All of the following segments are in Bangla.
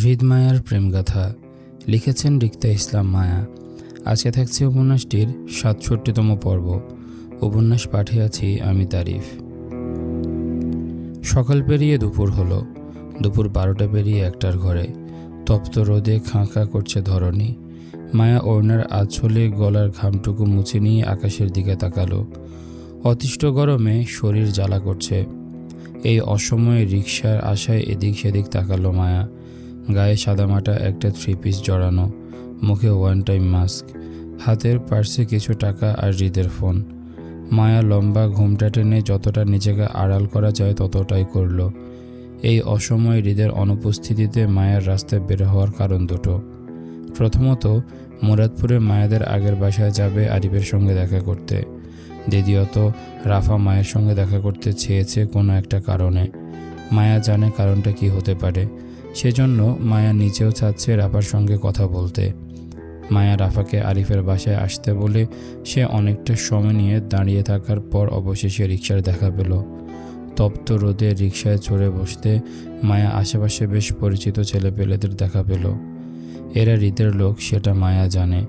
হৃদ মায়ার প্রেমগাথা লিখেছেন রিক্তা ইসলাম মায়া। আজকে থাকছে উপন্যাসটির ৬৭তম পর্ব। উপন্যাস পাঠে আছি আমি তারিফ। সকাল পেরিয়ে দুপুর হলো। দুপুর ১২টা পেরিয়ে একটার ঘরে। তপ্ত রোদে খাঁ খাঁ করছে ধরণী। মায়া ওড়নার আঁচলে গলার ঘামটুকু মুছে নিয়ে আকাশের দিকে তাকালো। অতিষ্ঠ গরমে শরীর জ্বালা করছে। এই অসময়ে রিকশার আশায় এদিক সেদিক তাকালো মায়া। গায়ে সাদামাটা একটা 3 পিস জড়ানো, মুখে 1 টাইম মাস্ক, হাতের পার্সে কিছু টাকা আর হৃদের ফোন। মায়া লম্বা ঘুমটা টেনে যতটা নিজেকে আড়াল করা যায় ততটাই করল। এই অসময়ে হৃদের অনুপস্থিতিতে মায়ার রাস্তায় বের হওয়ার কারণ দুটো। প্রথমত, মুরাদপুরে মায়াদের আগের বাসায় যাবে আরিফের সঙ্গে দেখা করতে। দ্বিতীয়ত, রাফা মায়ের সঙ্গে দেখা করতে চেয়েছে কোনো একটা কারণে। মায়া জানে কারণটা কি হতে পারে, সেজন্য মায়া নিজেও চাচ্ছে রাফার সঙ্গে কথা বলতে। মায়া রাফাকে আরিফের বাসায় আসতে বলে সে অনেকটা সময় নিয়ে দাঁড়িয়ে থাকার পর অবশেষে রিকশার দেখা পেল। তপ্ত রোদে রিকশায় চড়ে বসতে মায়া আশেপাশে বেশ পরিচিত ছেলেপেলেদের দেখা পেল। এরা হৃদের লোক, সেটা মায়া জানে।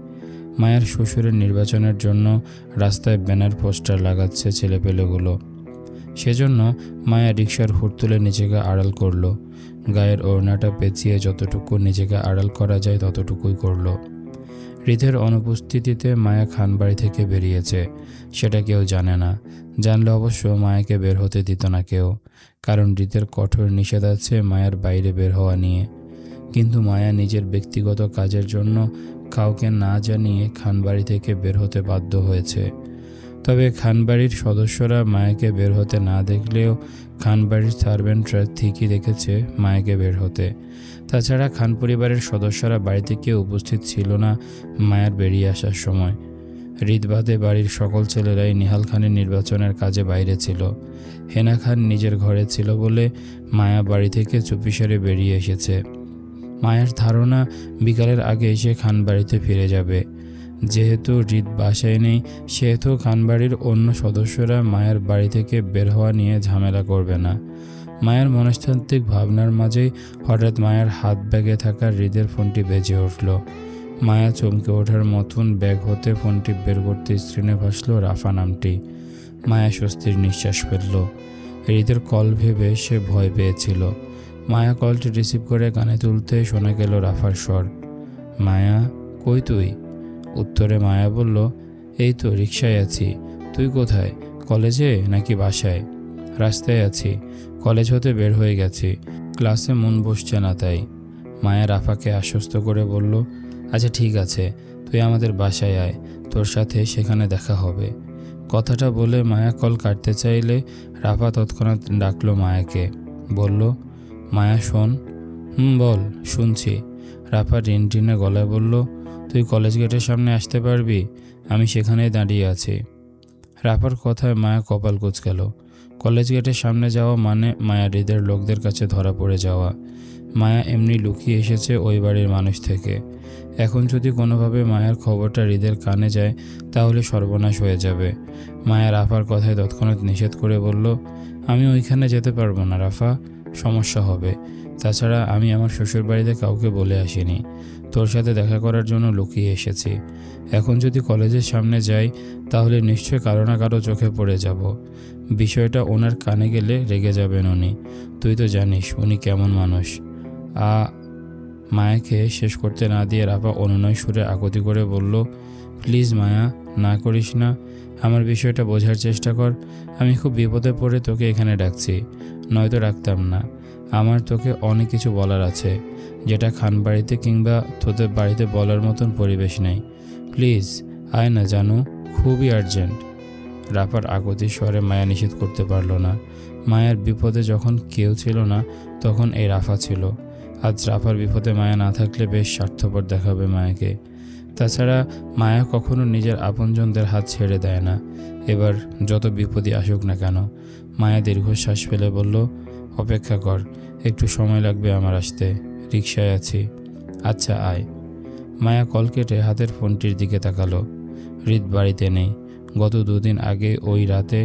মায়ার শ্বশুরের নির্বাচনের জন্য রাস্তায় ব্যানার পোস্টার লাগাচ্ছে ছেলেপেলেগুলো। সেজন্য মায়া রিকশার হুড তুলে নিজেকে আড়াল করলো। গায়ের ওড়নাটা পেঁচিয়ে যতটুকু নিজেকে আড়াল করা যায় ততটুকুই করলো। হৃদের অনুপস্থিতিতে মায়া খানবাড়ি থেকে বেরিয়েছে, সেটা কেউ জানে না। জানলে অবশ্য মায়াকে বের হতে দিত না কেউ, কারণ হৃদের কঠোর নিষেধ আছে মায়ার বাইরে বের হওয়া নিয়ে। কিন্তু মায়া নিজের ব্যক্তিগত কাজের জন্য কাউকে না জানিয়ে খানবাড়ি থেকে বের হতে বাধ্য হয়েছে। তবে খানবাড়ির সদস্যরা মায়াকে বের হতে না দেখলেও খানবাড়ির সার্ভেন্টরা ঠিকই দেখেছে মায়াকে বের হতে। তাছাড়া খান পরিবারের সদস্যরা বাড়িতে কেউ উপস্থিত ছিল না মায়ার বেরিয়ে আসার সময়। হৃদবাদে বাড়ির সকল ছেলেরাই নিহাল খানের নির্বাচনের কাজে বাইরে ছিল। হেনা খান নিজের ঘরে ছিল বলে মায়া বাড়ি থেকে চুপিসারে বেরিয়ে এসেছে। মায়ের ধারণা বিকালের আগে এসে খানবাড়িতে ফিরে যাবে। যেহেতু হৃদ বাসায় নেই, সেহেতু খানবাড়ির অন্য সদস্যরা মায়ের বাড়ি থেকে বের হওয়া নিয়ে ঝামেলা করবে না। মায়ের মনস্তাত্ত্বিক ভাবনার মাঝেই হঠাৎ মায়ের হাত ব্যাগে থাকা হৃদের ফোনটি বেজে উঠল। মায়া চমকে ওঠার মতন ব্যাগ হতে ফোনটি বের করতে স্ক্রিনে ভাসল রাফা নামটি। মায়া স্বস্তির নিঃশ্বাস ফেলল। হৃদের কল ভেবে সে ভয় পেয়েছিল। মায়া কলটি রিসিভ করে কানে তুলতে শোনা গেল রাফার স্বর। মায়া, কই তুই? উত্তরে মায়া বলল, এই তো রিকশায় আছি। তুই কোথায়? কলেজে নাকি বাসায়? রাস্তায় আছি, কলেজ হতে বের হয়ে গেছি, ক্লাসে মন বসছে না তাই। মায়া রাফাকে আশ্বস্ত করে বলল, আচ্ছা ঠিক আছে, তুই আমাদের বাসায় আয়, তোর সাথে সেখানে দেখা হবে। কথাটা বলে মায়া কল কাটতে চাইলে রাফা তৎক্ষণাৎ ডাকলো মায়াকে। বলল, মায়া শোন। বল, শুনছি। রাফা রিনটিনে গলায় বলল, তুই কলেজ গেটের সামনে আসতে পারবি? আমি সেখানেই দাঁড়িয়ে আছি। রাফার কথায় মায়া কপাল কুঁচকাল। কলেজ গেটের সামনে যাওয়া মানে মায়া হৃদের লোকদের কাছে ধরা পড়ে যাওয়া। মায়া এমনি লুকিয়ে এসেছে ওই বাড়ির মানুষ থেকে। এখন যদি কোনোভাবে মায়ার খবরটা হৃদের কানে যায় তাহলে সর্বনাশ হয়ে যাবে। মায়া রাফার কথায় তৎক্ষণাৎ নিষেধ করে বলল, আমি ওইখানে যেতে পারবো না রাফা, সমস্যা হবে। তাছাড়া আমি আমার শ্বশুর বাড়িতে কাউকে বলে আসিনি, তোর সাথে দেখা করার জন্য লুকিয়ে এসেছি। এখন যদি কলেজের সামনে যাই তাহলে নিশ্চয় কারো না কারো চোখে পড়ে যাব। বিষয়টা ওনার কানে গেলে রেগে যাবেন উনি। তুই তো জানিস উনি কেমন মানুষ। মায়াকে শেষ করতে না দিয়ে রাফা অনুনয় সুরে আকুতি করে বলল, প্লিজ মায়া, না করিস না, আমার বিষয়টা বোঝার চেষ্টা কর। আমি খুব বিপদে পড়ে তোকে এখানে ডাকছি, নয়তো ডাকতাম না। আমার তোকে অনেক কিছু বলার আছে, যেটা খানবাড়িতে কিংবা তোদের বাড়িতে বলার মতন পরিবেশ নেই। প্লিজ আয় না জানু, খুবই আর্জেন্ট। রাফার আকুতি স্বরে মায়া নিষেধ করতে পারল না। মায়ার বিপদে যখন কেউ ছিল না তখন এই রাফা ছিল। আজ রাফার বিপদে মায়া না থাকলে বেশ স্বার্থপর দেখাবে মায়াকে। তাছাড়া মায়া কখনো নিজের আপনজনদের হাত ছেড়ে দেয় না। এবার যত বিপদই আসুক না কেন। মায়া দীর্ঘশ্বাস ফেলে বলল, অপেক্ষা কর, একটু সময় লাগবে আমার আসতে, রিকশায় আছি। আচ্ছা আয়। মায়া কল কেটে হাতের ফোনটির দিকে তাকালো। হৃদ বাড়িতে নেই। গত 2 দিন আগে ওই রাতে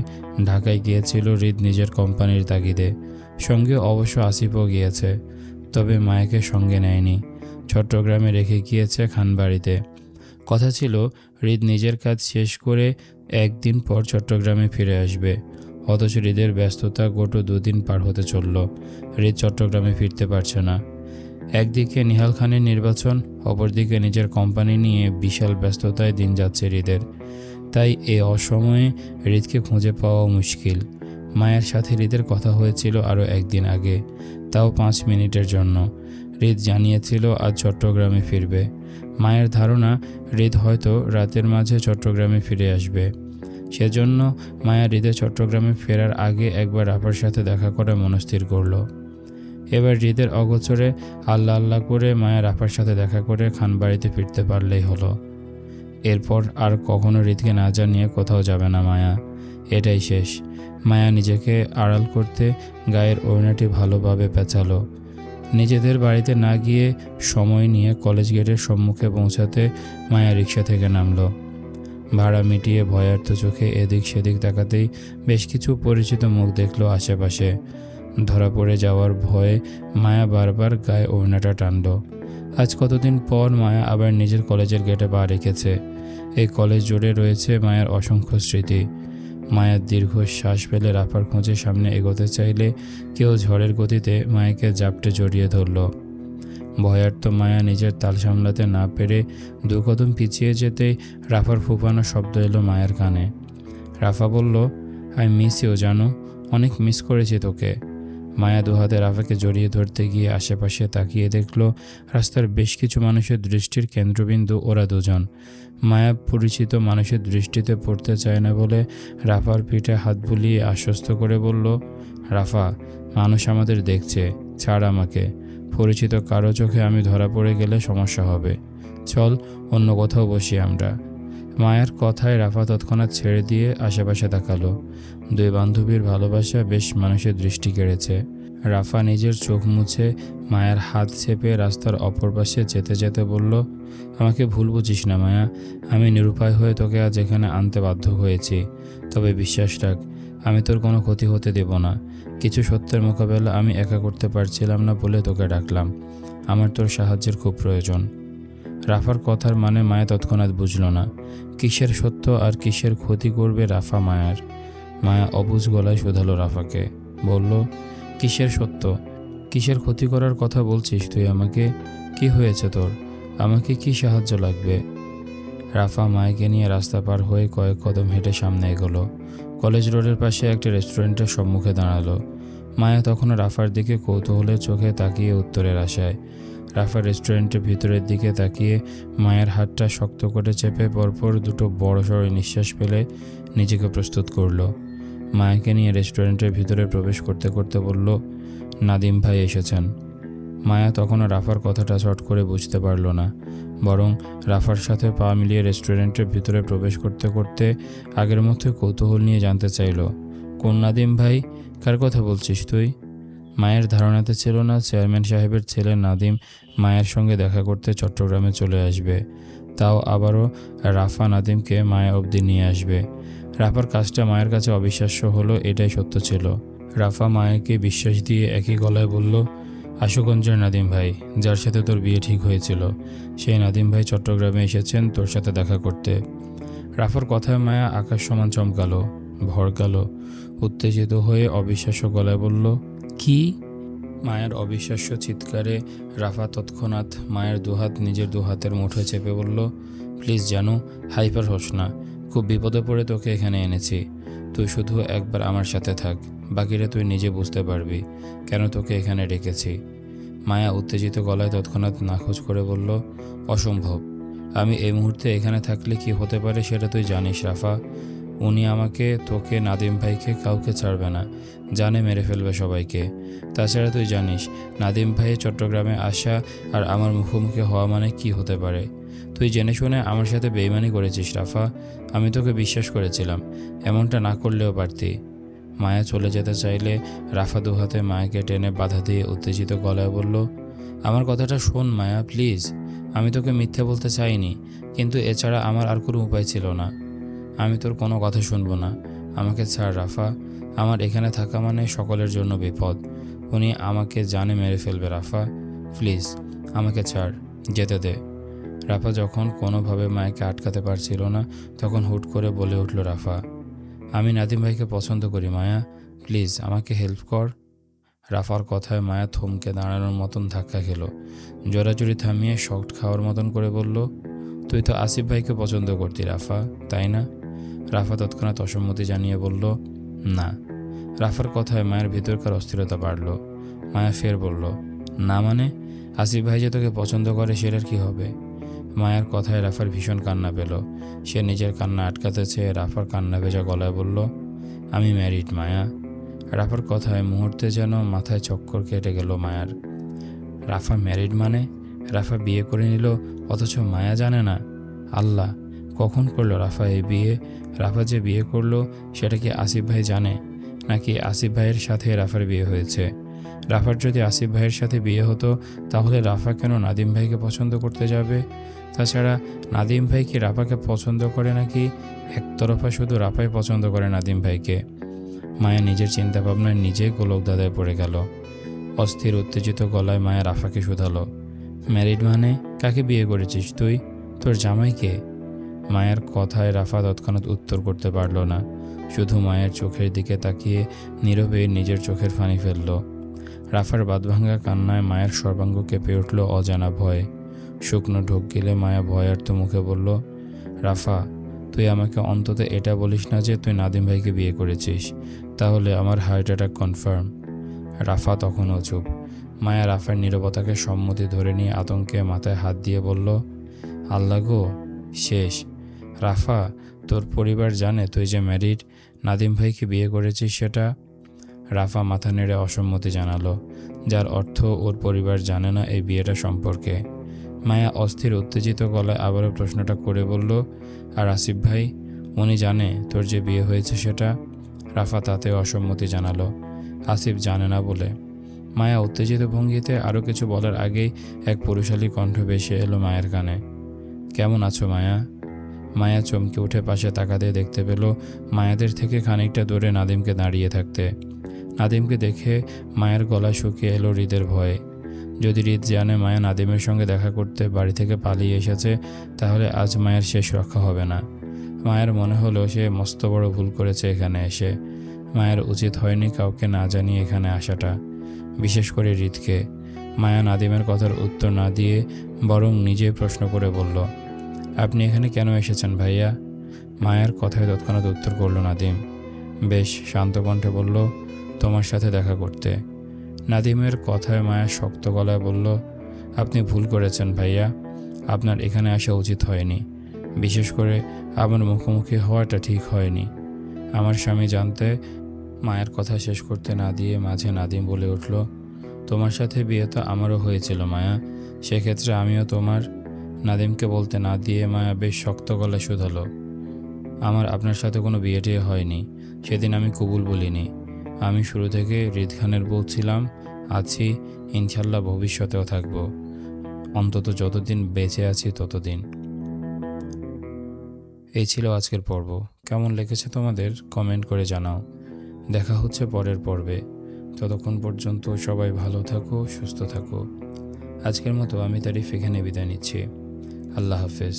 ঢাকায় গিয়েছিল হৃদ নিজের কোম্পানির তাগিদে। সঙ্গে অবশ্য আসিফও গিয়েছে। তবে মায়াকে সঙ্গে নেয়নি। চট্টগ্রামে রেখে গিয়েছে খানবাড়িতে। কথা ছিল হৃদ নিজের কাজ শেষ করে একদিন পর চট্টগ্রামে ফিরে আসবে। অথচ হৃদের ব্যস্ততা গোটা 2 দিন পার হতে চলল। হৃদ চট্টগ্রামে ফিরতে পারছে না। একদিকে নিহাল খানের নির্বাচন, অপরদিকে নিজের কোম্পানি নিয়ে বিশাল ব্যস্ততায় দিন যাচ্ছে হৃদের। তাই এ অসময়ে হৃদকে খুঁজে পাওয়া মুশকিল। মায়ের সাথে হৃদের কথা হয়েছিল আরও একদিন আগে, তাও 5 মিনিটের জন্য। হৃদ জানিয়েছিল আজ চট্টগ্রামে ফিরবে। মায়ের ধারণা হৃদ হয়তো রাতের মাঝে চট্টগ্রামে ফিরে আসবে। সেজন্য মায়া হৃদের চট্টগ্রামে ফেরার আগে একবার রাফার সাথে দেখা করে মনস্থির করল। এবার হৃদের অগোচরে আল্লাহ আল্লাহ করে মায়া রাফার সাথে দেখা করে খানবাড়িতে ফিরতে পারলেই হলো। এরপর আর কখনো হৃদকে না জানিয়ে কোথাও যাবে না মায়া। এটাই শেষ। মায়া নিজেকে আড়াল করতে গায়ের ওড়নাটি ভালোভাবে পেঁচালো। নিজেদের বাড়িতে না গিয়ে সময় নিয়ে কলেজ গেটের সম্মুখে পৌঁছাতে মায়া রিক্সা থেকে নামলো। ভাড়া মিটিয়ে ভয়ার্ত চোখে এদিক সেদিক তাকাতেই বেশ কিছু পরিচিত মুখ দেখলো আশেপাশে। ধরা পড়ে যাওয়ার ভয়ে মায়া বারবার গায়ে ওড়নাটা টানল। আজ কতদিন পর মায়া আবার নিজের কলেজের গেটে পা রেখেছে। এই কলেজ জুড়ে রয়েছে মায়ার অসংখ্য স্মৃতি। মায়ার দীর্ঘ শ্বাস ফেলে রাফার খোঁজে সামনে এগোতে চাইলে কেউ ঝড়ের গতিতে মায়াকে জাপটে জড়িয়ে ধরল। ভয়ার্ত মায়া নিজের তাল সামলাতে না পেরে 2 কদম পিছিয়ে যেতেই রাফার ফুফানো শব্দ এলো মায়ের কানে। রাফা বলল, আই মিস ইউ জানো, অনেক মিস করেছি তোকে। মায়া 2 হাতে রাফাকে জড়িয়ে ধরতে গিয়ে আশেপাশে তাকিয়ে দেখল রাস্তার বেশ কিছু মানুষের দৃষ্টির কেন্দ্রবিন্দু ওরা 2 জন। মায়া পরিচিত মানুষের দৃষ্টিতে পড়তে চায় না বলে রাফার পিঠে হাত বুলিয়ে আশ্বস্ত করে বলল, রাফা, মানুষ আমাদের দেখছে, ছাড় আমাকে। পরিচিত কারো চোখে আমি ধরা পড়ে গেলে সমস্যা হবে। চল অন্য কোথাও বসি আমরা। মায়ের কথায় রাফা তৎক্ষণাৎ ছেড়ে দিয়ে আশেপাশে তাকালো। 2 বান্ধবীর ভালোবাসা বেশ মানুষের দৃষ্টি কেড়েছে। রাফা নিজের চোখ মুছে মায়ের হাত চেপে রাস্তার অপর পাশে যেতে যেতে বলল, আমাকে ভুল বুঝিস না মায়া, আমি নিরুপায় হয়ে তোকে আজ এখানে আনতে বাধ্য হয়েছি। তবে বিশ্বাস রাখ, আমি তোর কোনো ক্ষতি হতে দেব না। কিছু সত্যের মোকাবেলা আমি একা করতে পারছিলাম না বলে তোকে ডাকলাম। আমার তোর সাহায্যের খুব প্রয়োজন। রাফার কথার মানে মায়া তৎক্ষণাৎ বুঝল না। কিসের সত্য আর কিসের ক্ষতি করবে রাফা মায়ার? মায়া অবুঝ গলায় শোধালো রাফাকে, বলল, কিসের সত্য, কিসের ক্ষতি করার কথা বলছিস তুই আমাকে? কি হয়েছে তোর? আমাকে কি সাহায্য লাগবে? রাফা মায়াকে নিয়ে রাস্তা পার হয়ে কয়েক কদম হেঁটে সামনে এগোলো। কলেজ রোডের পাশে একটা রেস্টুরেন্টের সম্মুখে দাঁড়ালো। মায়া তখনও রাফার দিকে কৌতূহলের চোখে তাকিয়ে উত্তরের আশায়। রাফা রেস্টুরেন্টের ভিতরের দিকে তাকিয়ে মায়ের হাতটা শক্ত করে চেপে পরপর 2 বড়সড় নিঃশ্বাস ফেলে নিজেকে প্রস্তুত করলো। মায়াকে নিয়ে রেস্টুরেন্টের ভিতরে প্রবেশ করতে করতে বলল, নাদিম ভাই এসেছেন। মায়া তখনও রাফার কথাটা চট করে বুঝতে পারল না, বরং রাফার সাথে পা মিলিয়ে রেস্টুরেন্টের ভিতরে প্রবেশ করতে করতে আগের মতো কৌতূহল নিয়ে জানতে চাইল, কোন নাদিম ভাই? কার কথা বলছিস তুই? মায়ের ধারণাতে ছিল না চেয়ারম্যান সাহেবের ছেলে নাদিম মায়ের সঙ্গে দেখা করতে চট্টগ্রামে চলে আসবে, তাও আবারও রাফা নাদিমকে মায়া অবধি নিয়ে আসবে। রাফার কাজটা মায়ের কাছে অবিশ্বাস্য হলো, এটাই সত্য ছিল। রাফা মায়াকে বিশ্বাস দিয়ে একই গলায় বলল, আশুগঞ্জের নাদিম ভাই, যার সাথে তোর বিয়ে ঠিক হয়েছিল, সেই নাদিম ভাই চট্টগ্রামে এসেছেন তোর সাথে দেখা করতে। রাফার কথায় মায়া আকাশ সমান চমকালো, ভড়কালো, উত্তেজিত হয়ে অবিশ্বাস্য গলায় বলল, কি? মায়ের অবিশ্বাস্য চিৎকারে রাফা তৎক্ষণাৎ মায়ের 2 হাত নিজের 2 হাতের মুঠোয় চেপে বলল, প্লিজ জানু, হাইপার হোস না, খুব বিপদে পড়ে তোকে এখানে এনেছি। তুই শুধু একবার আমার সাথে থাক, বাকিটা তুই নিজে বুঝতে পারবি কেন তোকে এখানে ডেকেছি। মায়া উত্তেজিত গলায় তৎক্ষণাৎ নাখোশ করে বলল, অসম্ভব। আমি এই মুহূর্তে এখানে থাকলে কি হতে পারে সেটা তুই জানিস রাফা। উনি আমাকে, তোকে, নাদিম ভাইকে কাউকে ছাড়বে না, জানে মেরে ফেলবে সবাইকে। তাছাড়া তুই জানিস নাদিম ভাই চট্টগ্রামে আসা আর আমার মুখোমুখি হওয়া মানে কি হতে পারে। তুই জেনে শুনে আমার সাথে বেইমানি করেছিস রাফা। আমি তোকে বিশ্বাস করেছিলাম, এমনটা না করলেও পারতি। মায়া চলে যেতে চাইলে রাফা 2 হাতে মায়াকে টেনে বাধা দিয়ে উত্তেজিত গলায় বলল, আমার কথাটা শোন মায়া, প্লিজ। আমি তোকে মিথ্যে বলতে চাইনি, কিন্তু এছাড়া আমার আর কোনো উপায় ছিল না। আমি তোর কোনো কথা শুনবো না, আমাকে ছাড় রাফা। আমার এখানে থাকা মানে সকলের জন্য বিপদ। উনি আমাকে জানে মেরে ফেলবে রাফা। প্লিজ আমাকে ছাড়, যেতে দে। রাফা যখন কোনোভাবে মায়াকে আটকাতে পারছিল না, তখন হুট করে বলে উঠল রাফা, আমি নাদিম ভাইকে পছন্দ করি মায়া, প্লিজ আমাকে হেল্প কর। রাফার কথায় মায়া থমকে দাঁড়ানোর মতন ধাক্কা খেল। জোরাজুরি থামিয়ে শক্ট খাওয়ার মতন করে বলল, তুই তো আসিফ ভাইকে পছন্দ করতি রাফা, তাই না? রাফা তৎক্ষণাৎ অসম্মতি জানিয়ে বলল, না। রাফার কথায় মায়ের ভিতরকার অস্থিরতা বাড়ল। মায়া ফের বলল, না মানে? আসিফ ভাই যে তোকে পছন্দ করে সেটার কি হবে? মায়ের কথায় রাফার ভীষণ কান্না পেল। সে নিজের কান্না আটকাতে চেয়ে রাফার কান্না ভেজা গলায় বলল, আমি ম্যারিড মায়া। রাফার কথায় মুহূর্তে যেন মাথায় চক্কর কেটে গেল মায়ার। রাফা ম্যারিড মানে? রাফা বিয়ে করে নিল, অথচ মায়া জানে না? আল্লাহ, কখন করলো রাফা এই বিয়ে? রাফা যে বিয়ে করলো সেটা কি আসিফ ভাই জানে, নাকি আসিফ ভাইয়ের সাথে রাফার বিয়ে হয়েছে? রাফার যদি আসিফ ভাইয়ের সাথে বিয়ে হতো, তাহলে রাফা কেন নাদিম ভাইকে পছন্দ করতে যাবে? তাছাড়া নাদিম ভাই কি রাফাকে পছন্দ করে, নাকি একতরফা শুধু রাফাই পছন্দ করে নাদিম ভাইকে? মায়া নিজের চিন্তাভাবনায় নিজেই গোলক দাদায় পড়ে গেল। অস্থির উত্তেজিত গলায় মায়া রাফাকে শুধালো, ম্যারিড মানে? কাকে বিয়ে করেছিস তুই? তোর জামাইকে? মায়ের কথায় রাফা তৎক্ষণাৎ উত্তর করতে পারল না, শুধু মায়ের চোখের দিকে তাকিয়ে নীরবে নিজের চোখের ফানি ফেলল। রাফার বাঁধভাঙা কান্নায় মায়ের সর্বাঙ্গ কেঁপে উঠল অজানা ভয়ে। শুকনো ঢোক গিলে মায়া ভয়ার্থ মুখে বলল, রাফা, তুই আমাকে অন্তত এটা বলিস না যে তুই নাদিম ভাইকে বিয়ে করেছিস, তাহলে আমার হার্ট অ্যাটাক কনফার্ম। রাফা তখনও চুপ। মায়া রাফার নীরবতাকে সম্মতি ধরে নিয়ে আতঙ্কে মাথায় হাত দিয়ে বলল, আল্লাহ গো, শেষ। রাফা, তোর পরিবার জানে তুই যে ম্যারিড, নাদিম ভাইকে বিয়ে করেছিস সেটা? রাফা মাথা নেড়ে অসম্মতি জানালো, যার অর্থ ওর পরিবার জানে না এই বিয়েটা সম্পর্কে। মায়া অস্থির উত্তেজিত গলায় আবারও প্রশ্নটা করে বলল, আর আসিফ ভাই, উনি জানে তোর যে বিয়ে হয়েছে সেটা? রাফা তাতেও অসম্মতি জানালো, আসিফ জানে না বলে। মায়া উত্তেজিত ভঙ্গিতে আরও কিছু বলার আগেই এক পুরুষালী কণ্ঠ ভেসে এলো মায়ের কানে, কেমন আছো মায়া? মায়া চমকে উঠে পাশে তাকাতে দেখতে পেল মায়াদের থেকে খানিকটা দূরে নাদিমকে দাঁড়িয়ে থাকতে। নাদিমকে দেখে মায়ের গলা শুকিয়ে এলো হৃদের ভয়ে। যদি হৃদ জানে মায়া নাদিমের সঙ্গে দেখা করতে বাড়ি থেকে পালিয়ে এসেছে, তাহলে আজ মায়ের শেষ রক্ষা হবে না। মায়ের মনে হলো সে মস্ত বড় ভুল করেছে এখানে এসে। মায়ের উচিত হয়নি কাউকে না জানিয়ে এখানে আসাটা, বিশেষ করে হৃদকে। মায়া নাদিমের কথার উত্তর না দিয়ে বরং নিজেই প্রশ্ন করে বলল, আপনি এখানে কেন এসেছেন ভাইয়া? মায়ের কথায় তৎক্ষণাৎ উত্তর করল নাদিম। বেশ শান্ত কণ্ঠে বলল, তোমার সাথে দেখা করতে। নাদিমের কথায় মায়া শক্ত গলায় বলল, আপনি ভুল করেছেন ভাইয়া, আপনার এখানে আসা উচিত হয়নি। বিশেষ করে আমার মুখোমুখি হওয়াটা ঠিক হয়নি। আমার স্বামী জানতে। মায়ের কথা শেষ করতে না দিয়ে মাঝে নাদিম বলে উঠল, তোমার সাথে বিয়ে তো আমারও হয়েছিল মায়া, সেক্ষেত্রে আমিও তোমার। নাদিমকে বলতে না দিয়ে মায়া বেশ শক্ত গলায় শুধালো, আমার আপনার সাথে কোনো বিয়ে টিয়ে হয়নি। সেদিন আমি কবুল বলিনি। আমি শুরু থেকে হৃদ খানের বউ ছিলাম, আছি, ইনশাল্লাহ ভবিষ্যতেও থাকব, অন্তত যতদিন বেঁচে আছি ততদিন। এই ছিল আজকের পর্ব। কেমন লেগেছে তোমাদের কমেন্ট করে জানাও। দেখা হচ্ছে পরের পর্বে। ততক্ষণ পর্যন্ত সবাই ভালো থাকো, সুস্থ থাকো। আজকের মতো আমি তারিফ এখানে বিদায় নিচ্ছি। আল্লাহ হাফেজ।